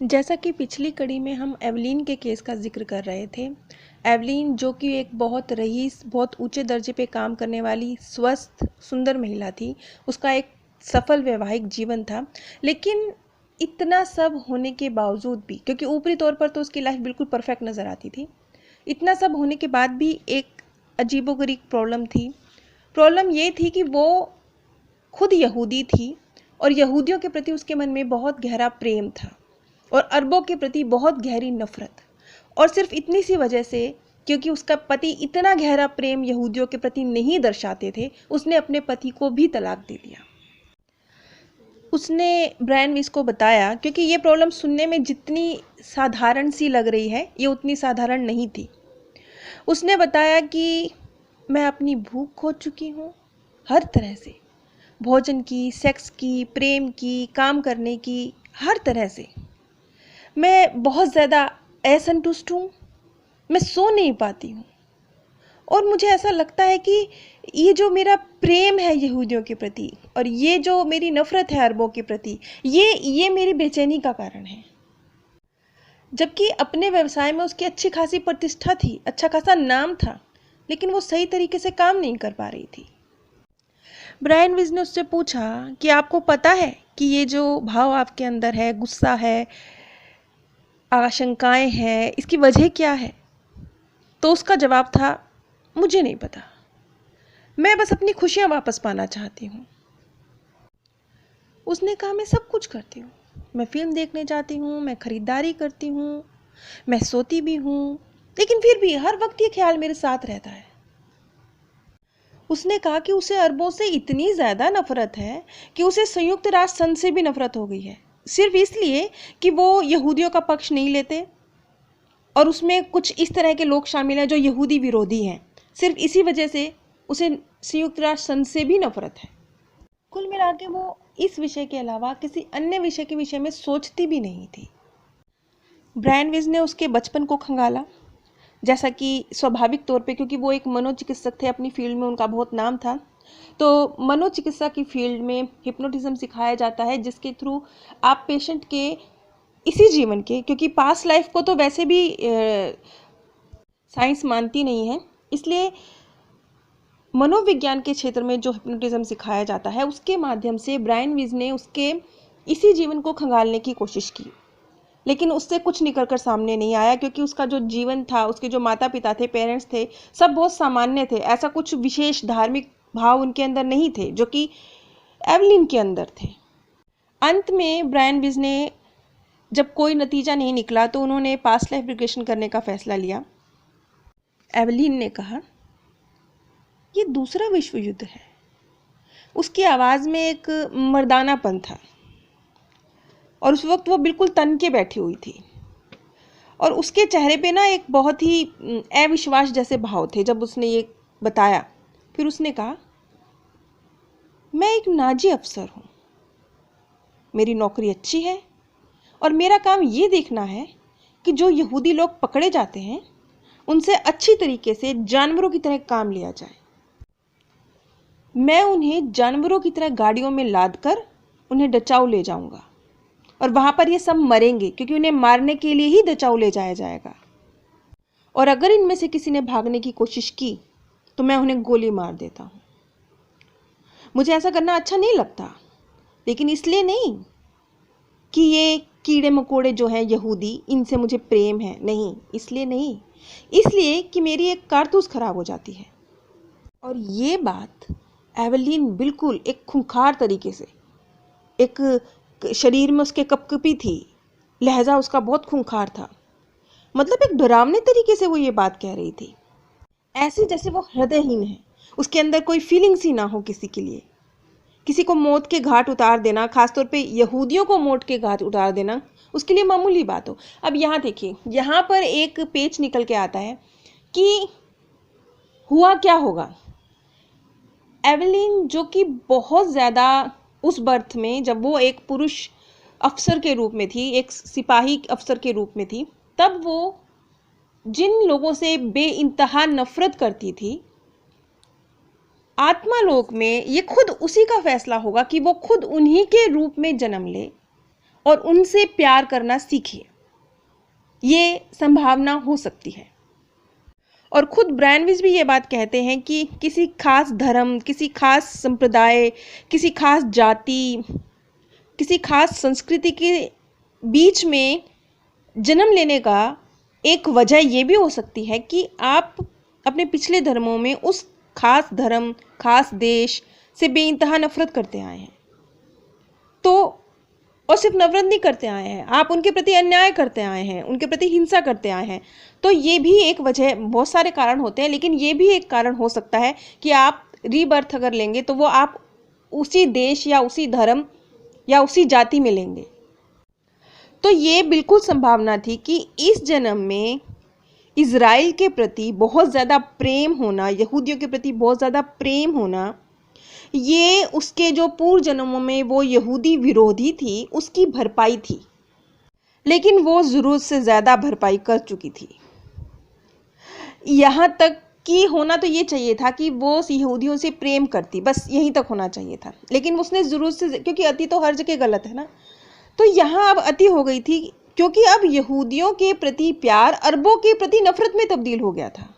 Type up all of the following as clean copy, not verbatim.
जैसा कि पिछली कड़ी में हम एवलीन के केस का ज़िक्र कर रहे थे। एवलीन जो कि एक बहुत रईस, बहुत ऊँचे दर्जे पे काम करने वाली, स्वस्थ, सुंदर महिला थी। उसका एक सफल वैवाहिक जीवन था। लेकिन इतना सब होने के बावजूद भी, क्योंकि ऊपरी तौर पर तो उसकी लाइफ बिल्कुल परफेक्ट नज़र आती थी, इतना सब होने के बाद भी एक अजीबोगरीब प्रॉब्लम थी। प्रॉब्लम ये थी कि वो खुद यहूदी थी और यहूदियों के प्रति उसके मन में बहुत गहरा प्रेम था और अरबों के प्रति बहुत गहरी नफरत। और सिर्फ इतनी सी वजह से, क्योंकि उसका पति इतना गहरा प्रेम यहूदियों के प्रति नहीं दर्शाते थे, उसने अपने पति को भी तलाक दे दिया। उसने ब्रायन विस को बताया, क्योंकि ये प्रॉब्लम सुनने में जितनी साधारण सी लग रही है, ये उतनी साधारण नहीं थी। उसने बताया कि मैं अपनी भूख खो चुकी हूँ, हर तरह से, भोजन की, सेक्स की, प्रेम की, काम करने की, हर तरह से। मैं बहुत ज़्यादा असंतुष्ट हूँ, मैं सो नहीं पाती हूँ और मुझे ऐसा लगता है कि ये जो मेरा प्रेम है यहूदियों के प्रति और ये जो मेरी नफ़रत है अरबों के प्रति, ये मेरी बेचैनी का कारण है। जबकि अपने व्यवसाय में उसकी अच्छी खासी प्रतिष्ठा थी, अच्छा खासा नाम था, लेकिन वो सही तरीके से काम नहीं कर पा रही थी। ब्रायन विस ने उससे पूछा कि आपको पता है कि ये जो भाव आपके अंदर है, गुस्सा है, आशंकाएं हैं, इसकी वजह क्या है? तो उसका जवाब था, मुझे नहीं पता, मैं बस अपनी खुशियां वापस पाना चाहती हूँ। उसने कहा, मैं सब कुछ करती हूँ, मैं फिल्म देखने जाती हूँ, मैं खरीदारी करती हूँ, मैं सोती भी हूँ, लेकिन फिर भी हर वक्त ये ख्याल मेरे साथ रहता है। उसने कहा कि उसे अरबों से इतनी ज़्यादा नफरत है कि उसे संयुक्त राष्ट्र संघ से भी नफरत हो गई है, सिर्फ इसलिए कि वो यहूदियों का पक्ष नहीं लेते और उसमें कुछ इस तरह के लोग शामिल हैं जो यहूदी विरोधी हैं। सिर्फ इसी वजह से उसे संयुक्त राष्ट्र संघ से भी नफरत है। कुल मिला के वो इस विषय के अलावा किसी अन्य विषय के विषय में सोचती भी नहीं थी। ब्रायन विस ने उसके बचपन को खंगाला, जैसा कि स्वाभाविक तौर पे, क्योंकि वो एक मनोचिकित्सक थे, अपनी फील्ड में उनका बहुत नाम था। तो मनोचिकित्सा की फील्ड में हिप्नोटिज्म सिखाया जाता है, जिसके थ्रू आप पेशेंट के इसी जीवन के, क्योंकि पास्ट लाइफ को तो वैसे भी साइंस मानती नहीं है, इसलिए मनोविज्ञान के क्षेत्र में जो हिप्नोटिज्म सिखाया जाता है, उसके माध्यम से ब्रायन विस ने उसके इसी जीवन को खंगालने की कोशिश की। लेकिन उससे कुछ निकल कर सामने नहीं आया, क्योंकि उसका जो जीवन था, उसके जो माता पिता थे, पेरेंट्स थे, सब बहुत सामान्य थे। ऐसा कुछ विशेष धार्मिक भाव उनके अंदर नहीं थे जो कि एवलिन के अंदर थे। अंत में ब्रायन विस ने, जब कोई नतीजा नहीं निकला, तो उन्होंने पास्ट लाइफ रिग्रेशन करने का फैसला लिया। एवलिन ने कहा, ये दूसरा विश्व युद्ध है। उसकी आवाज़ में एक मर्दानापन था और उस वक्त वो बिल्कुल तन के बैठी हुई थी और उसके चेहरे पे ना एक बहुत ही अविश्वास जैसे भाव थे जब उसने ये बताया। फिर उसने कहा, मैं एक नाजी अफसर हूँ, मेरी नौकरी अच्छी है और मेरा काम ये देखना है कि जो यहूदी लोग पकड़े जाते हैं उनसे अच्छी तरीके से जानवरों की तरह काम लिया जाए। मैं उन्हें जानवरों की तरह गाड़ियों में लाद कर उन्हें डचाऊ ले जाऊंगा और वहां पर ये सब मरेंगे, क्योंकि उन्हें मारने के लिए ही डचाऊ ले जाया जाएगा। और अगर इनमें से किसी ने भागने की कोशिश की तो मैं उन्हें गोली मार देता हूँ। मुझे ऐसा करना अच्छा नहीं लगता, लेकिन इसलिए नहीं कि ये कीड़े मकोड़े जो हैं यहूदी, इनसे मुझे प्रेम है, नहीं, इसलिए नहीं, इसलिए कि मेरी एक कारतूस खराब हो जाती है। और ये बात एवलिन बिल्कुल एक खूंखार तरीके से, एक शरीर में उसके कपकपी थी, लहजा उसका बहुत खूंखार था, मतलब एक डरावने तरीके से वो ये बात कह रही थी, ऐसे जैसे वो हृदयहीन है, उसके अंदर कोई फीलिंग्स ही ना हो किसी के लिए। किसी को मौत के घाट उतार देना, खासतौर पे यहूदियों को मौत के घाट उतार देना, उसके लिए मामूली बात हो। अब यहाँ देखिए, यहाँ पर एक पेच निकल के आता है कि हुआ क्या होगा। एवलिन, जो कि बहुत ज़्यादा उस बर्थ में, जब वो एक पुरुष अफसर के रूप में थी, एक सिपाही अफसर के रूप में थी, तब वो जिन लोगों से बेइंतहा नफरत करती थी, आत्मालोक में ये खुद उसी का फैसला होगा कि वो खुद उन्हीं के रूप में जन्म ले और उनसे प्यार करना सीखिए। ये संभावना हो सकती है। और खुद ब्रैनविज भी ये बात कहते हैं कि किसी खास धर्म, किसी खास संप्रदाय, किसी खास जाति, किसी खास संस्कृति के बीच में जन्म लेने का एक वजह ये भी हो सकती है कि आप अपने पिछले धर्मों में उस खास धर्म, खास देश से बेइंतहा नफरत करते आए हैं। तो और सिर्फ नफरत नहीं करते आए हैं, आप उनके प्रति अन्याय करते आए हैं, उनके प्रति हिंसा करते आए हैं। तो ये भी एक वजह, बहुत सारे कारण होते हैं, लेकिन ये भी एक कारण हो सकता है कि आप रीबर्थ अगर लेंगे तो वो आप उसी देश या उसी धर्म या उसी जाति में लेंगे। तो ये बिल्कुल संभावना थी कि इस जन्म में इज़राइल के प्रति बहुत ज़्यादा प्रेम होना, यहूदियों के प्रति बहुत ज़्यादा प्रेम होना, ये उसके जो पूर्व जन्मों में वो यहूदी विरोधी थी उसकी भरपाई थी। लेकिन वो ज़रूरत से ज़्यादा भरपाई कर चुकी थी। यहाँ तक कि होना तो ये चाहिए था कि वो यहूदियों से प्रेम करती, बस यहीं तक होना चाहिए था। लेकिन उसने ज़रूरत से, क्योंकि अति तो हर जगह गलत है ना, तो यहाँ अब अति हो गई थी, क्योंकि अब यहूदियों के प्रति प्यार अरबों के प्रति नफरत में तब्दील हो गया था।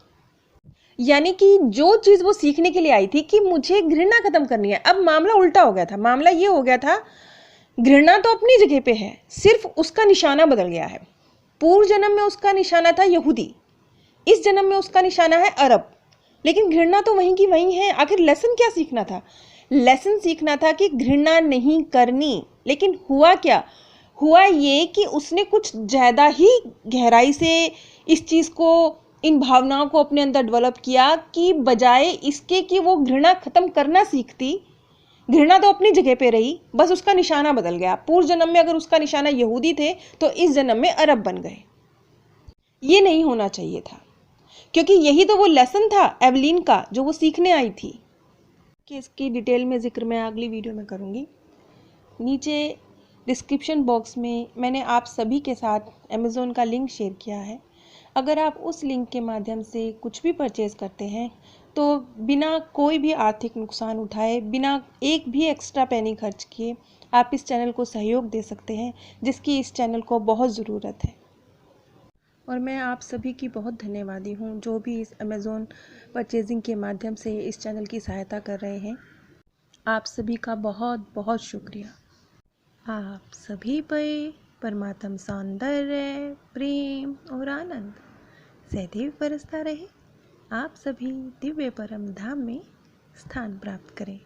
यानी कि जो चीज़ वो सीखने के लिए आई थी कि मुझे घृणा खत्म करनी है, अब मामला उल्टा हो गया था। मामला ये हो गया था, घृणा तो अपनी जगह पे है, सिर्फ उसका निशाना बदल गया है। पूर्व जन्म में उसका निशाना था यहूदी, इस जन्म में उसका निशाना है अरब, लेकिन घृणा तो वहीं की वहीं है। आखिर लेसन क्या सीखना था? लेसन सीखना था कि घृणा नहीं करनी। लेकिन हुआ क्या? हुआ ये कि उसने कुछ ज़्यादा ही गहराई से इस चीज़ को, इन भावनाओं को अपने अंदर डेवलप किया कि बजाय इसके कि वो घृणा खत्म करना सीखती, घृणा तो अपनी जगह पे रही, बस उसका निशाना बदल गया। पूर्व जन्म में अगर उसका निशाना यहूदी थे तो इस जन्म में अरब बन गए। ये नहीं होना चाहिए था, क्योंकि यही तो वो लेसन था एवलीन का जो वो सीखने आई थी। कि इसकी डिटेल में जिक्र मैं अगली वीडियो में करूँगी। नीचे डिस्क्रिप्शन बॉक्स में मैंने आप सभी के साथ अमेज़ॉन का लिंक शेयर किया है। अगर आप उस लिंक के माध्यम से कुछ भी परचेज़ करते हैं तो बिना कोई भी आर्थिक नुकसान उठाए, बिना एक भी एक्स्ट्रा पैनी खर्च किए आप इस चैनल को सहयोग दे सकते हैं, जिसकी इस चैनल को बहुत ज़रूरत है। और मैं आप सभी की बहुत धन्यवादी हूँ जो भी इस अमेज़ॉन परचेजिंग के माध्यम से इस चैनल की सहायता कर रहे हैं। आप सभी का बहुत बहुत शुक्रिया। आप सभी पे परमात्म सौंदर्य, प्रेम और आनंद सदैव बरसता रहे। आप सभी दिव्य परम धाम में स्थान प्राप्त करें।